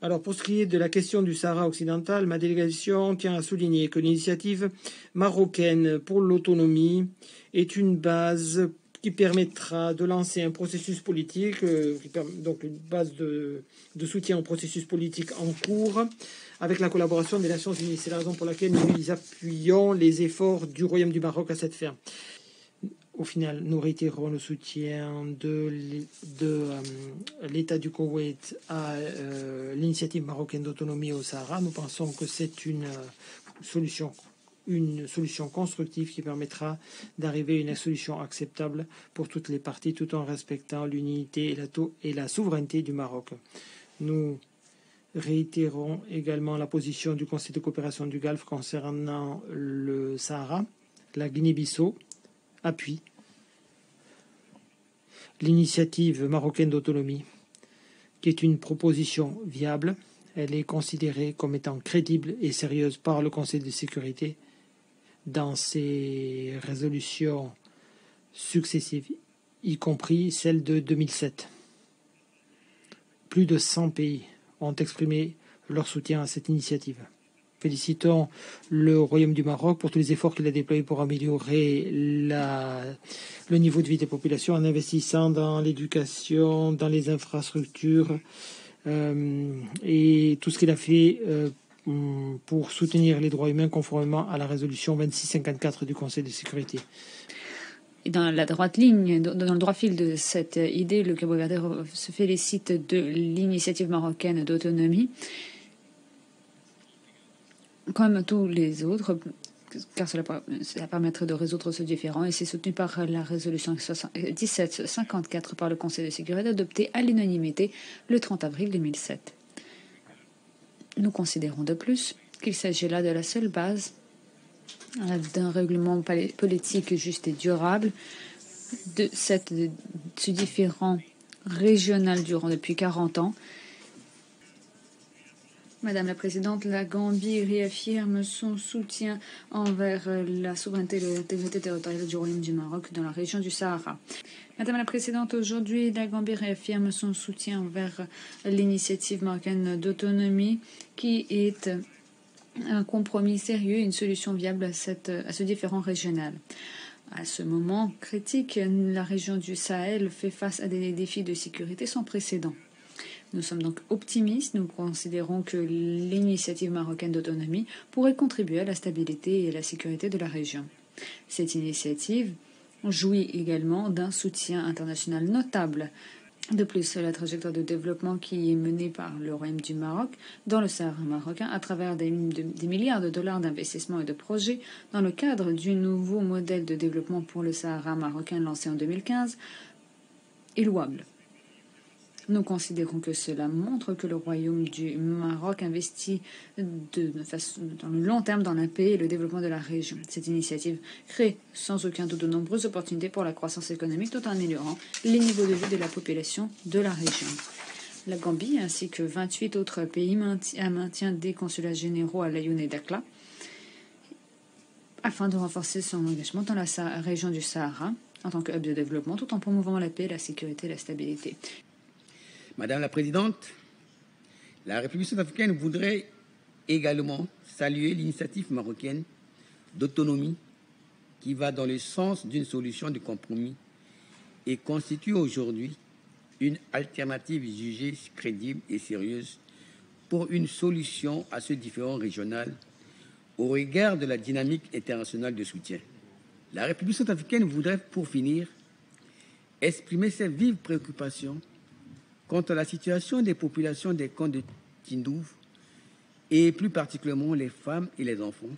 Alors, pour ce qui est de la question du Sahara occidental, ma délégation tient à souligner que l'initiative marocaine pour l'autonomie est une base qui permettra de lancer un processus politique, donc une base de soutien au processus politique en cours, avec la collaboration des Nations Unies. C'est la raison pour laquelle nous appuyons les efforts du Royaume du Maroc à cette fin. Au final, nous réitérons le soutien de l'État du Koweït à l'initiative marocaine d'autonomie au Sahara. Nous pensons que c'est une solution constructive qui permettra d'arriver à une solution acceptable pour toutes les parties, tout en respectant l'unité et la souveraineté du Maroc. Nous réitérons également la position du Conseil de coopération du Golfe concernant le Sahara. La Guinée-Bissau appuie l'initiative marocaine d'autonomie, qui est une proposition viable. Elle est considérée comme étant crédible et sérieuse par le Conseil de sécurité dans ses résolutions successives, y compris celle de 2007. Plus de 100 pays ont exprimé leur soutien à cette initiative. Félicitons le Royaume du Maroc pour tous les efforts qu'il a déployés pour améliorer le niveau de vie des populations en investissant dans l'éducation, dans les infrastructures et tout ce qu'il a fait pour soutenir les droits humains conformément à la résolution 2654 du Conseil de sécurité. Et dans la droite ligne, dans le droit fil de cette idée, le Cabo Verde se félicite de l'initiative marocaine d'autonomie, comme tous les autres, car cela permettrait de résoudre ce différend, et c'est soutenu par la résolution 1754 par le Conseil de sécurité adoptée à l'unanimité le 30 avril 2007. Nous considérons de plus qu'il s'agit là de la seule base d'un règlement politique juste et durable de ce différend régional durant depuis 40 ans. Madame la Présidente, la Gambie réaffirme son soutien envers la souveraineté et l'intégrité territoriale du Royaume du Maroc dans la région du Sahara. Madame la Présidente, aujourd'hui, la Gambie réaffirme son soutien envers l'initiative marocaine d'autonomie qui est un compromis sérieux et une solution viable à ce différend régional. À ce moment critique, la région du Sahel fait face à des défis de sécurité sans précédent. Nous sommes donc optimistes, nous considérons que l'initiative marocaine d'autonomie pourrait contribuer à la stabilité et à la sécurité de la région. Cette initiative jouit également d'un soutien international notable. De plus, la trajectoire de développement qui est menée par le Royaume du Maroc dans le Sahara marocain à travers des milliards de dollars d'investissements et de projets dans le cadre du nouveau modèle de développement pour le Sahara marocain lancé en 2015 est louable. Nous considérons que cela montre que le Royaume du Maroc investit dans le long terme dans la paix et le développement de la région. Cette initiative crée sans aucun doute de nombreuses opportunités pour la croissance économique tout en améliorant les niveaux de vie de la population de la région. La Gambie ainsi que 28 autres pays maintiennent des consulats généraux à Laayoune et Dakhla afin de renforcer son engagement dans la région du Sahara en tant que hub de développement tout en promouvant la paix, la sécurité et la stabilité. Madame la Présidente, la République centrafricaine voudrait également saluer l'initiative marocaine d'autonomie qui va dans le sens d'une solution de compromis et constitue aujourd'hui une alternative jugée crédible et sérieuse pour une solution à ce différend régional au regard de la dynamique internationale de soutien. La République centrafricaine voudrait, pour finir, exprimer ses vives préoccupations quant à la situation des populations des camps de Tindouf et plus particulièrement les femmes et les enfants,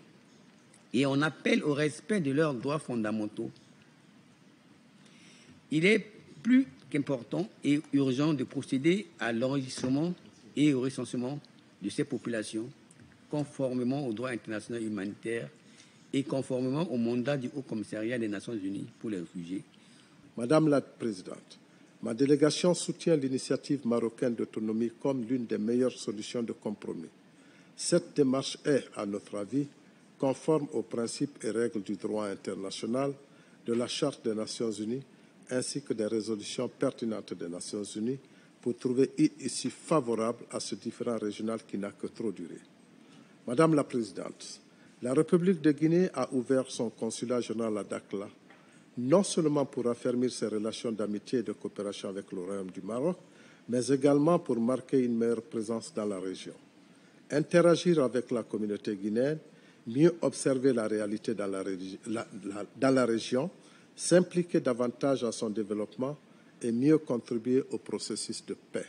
et on appelle au respect de leurs droits fondamentaux. Il est plus qu'important et urgent de procéder à l'enregistrement et au recensement de ces populations conformément au droit international humanitaire et conformément au mandat du Haut Commissariat des Nations Unies pour les réfugiés. Madame la Présidente, ma délégation soutient l'initiative marocaine d'autonomie comme l'une des meilleures solutions de compromis. Cette démarche est, à notre avis, conforme aux principes et règles du droit international, de la Charte des Nations Unies, ainsi que des résolutions pertinentes des Nations Unies, pour trouver une issue favorable à ce différend régional qui n'a que trop duré. Madame la Présidente, la République de Guinée a ouvert son consulat général à Dakhla, non seulement pour affermir ses relations d'amitié et de coopération avec le Royaume du Maroc, mais également pour marquer une meilleure présence dans la région. Interagir avec la communauté guinéenne, mieux observer la réalité dans la région, s'impliquer davantage à son développement et mieux contribuer au processus de paix.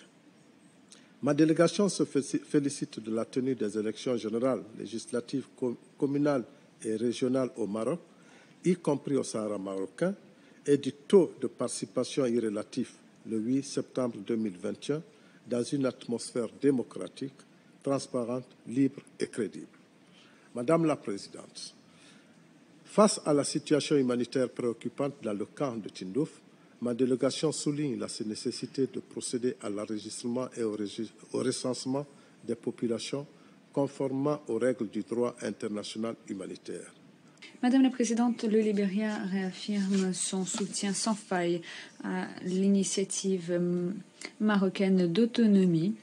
Ma délégation se félicite de la tenue des élections générales, législatives, communales et régionales au Maroc, y compris au Sahara marocain, et du taux de participation y relatif le 8 septembre 2021 dans une atmosphère démocratique, transparente, libre et crédible. Madame la Présidente, face à la situation humanitaire préoccupante dans le camp de Tindouf, ma délégation souligne la nécessité de procéder à l'enregistrement et au recensement des populations conformément aux règles du droit international humanitaire. Madame la Présidente, le Libéria réaffirme son soutien sans faille à l'initiative marocaine d'autonomie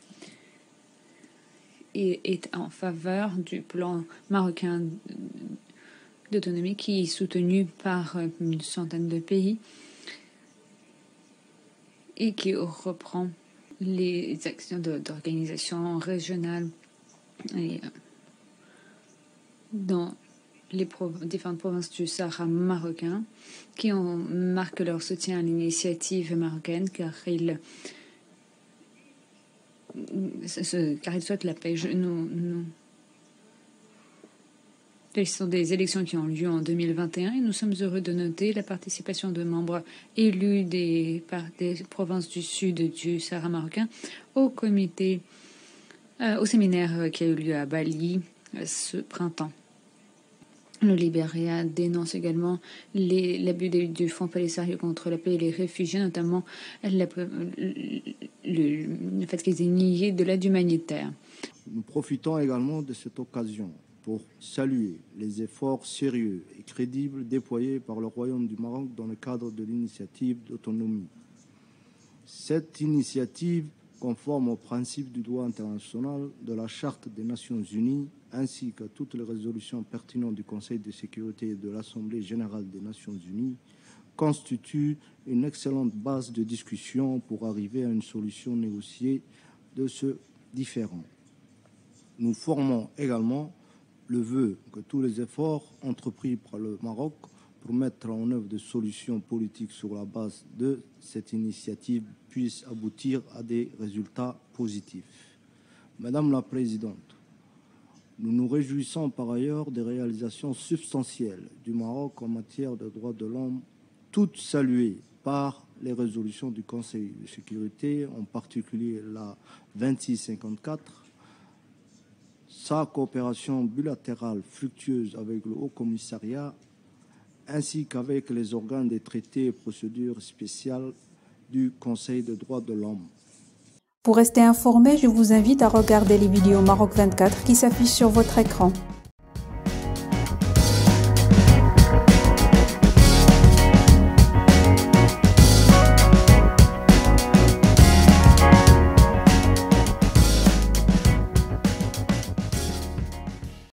et est en faveur du plan marocain d'autonomie qui est soutenu par une centaine de pays et qui reprend les actions d'organisation régionale et dans les différentes provinces du Sahara marocain qui marquent leur soutien à l'initiative marocaine car ils souhaitent la paix. Ce sont des élections qui ont lieu en 2021 et nous sommes heureux de noter la participation de membres élus des provinces du sud du Sahara marocain au séminaire qui a eu lieu à Bali ce printemps. Le Libéria dénonce également l'abus du Fonds Polisario contre la paix et les réfugiés, notamment le fait qu'ils aient nié de l'aide humanitaire. Nous profitons également de cette occasion pour saluer les efforts sérieux et crédibles déployés par le Royaume du Maroc dans le cadre de l'initiative d'autonomie. Cette initiative, conforme aux principes du droit international, de la Charte des Nations Unies, ainsi qu'à toutes les résolutions pertinentes du Conseil de sécurité et de l'Assemblée générale des Nations Unies, constitue une excellente base de discussion pour arriver à une solution négociée de ce différend. Nous formons également le vœu que tous les efforts entrepris par le Maroc pour mettre en œuvre des solutions politiques sur la base de cette initiative puissent aboutir à des résultats positifs. Madame la Présidente, nous nous réjouissons par ailleurs des réalisations substantielles du Maroc en matière de droits de l'homme, toutes saluées par les résolutions du Conseil de sécurité, en particulier la 2654, sa coopération bilatérale fructueuse avec le Haut Commissariat, ainsi qu'avec les organes des traités et procédures spéciales du Conseil des droits de l'homme. Pour rester informé, je vous invite à regarder les vidéos Maroc 24 qui s'affichent sur votre écran.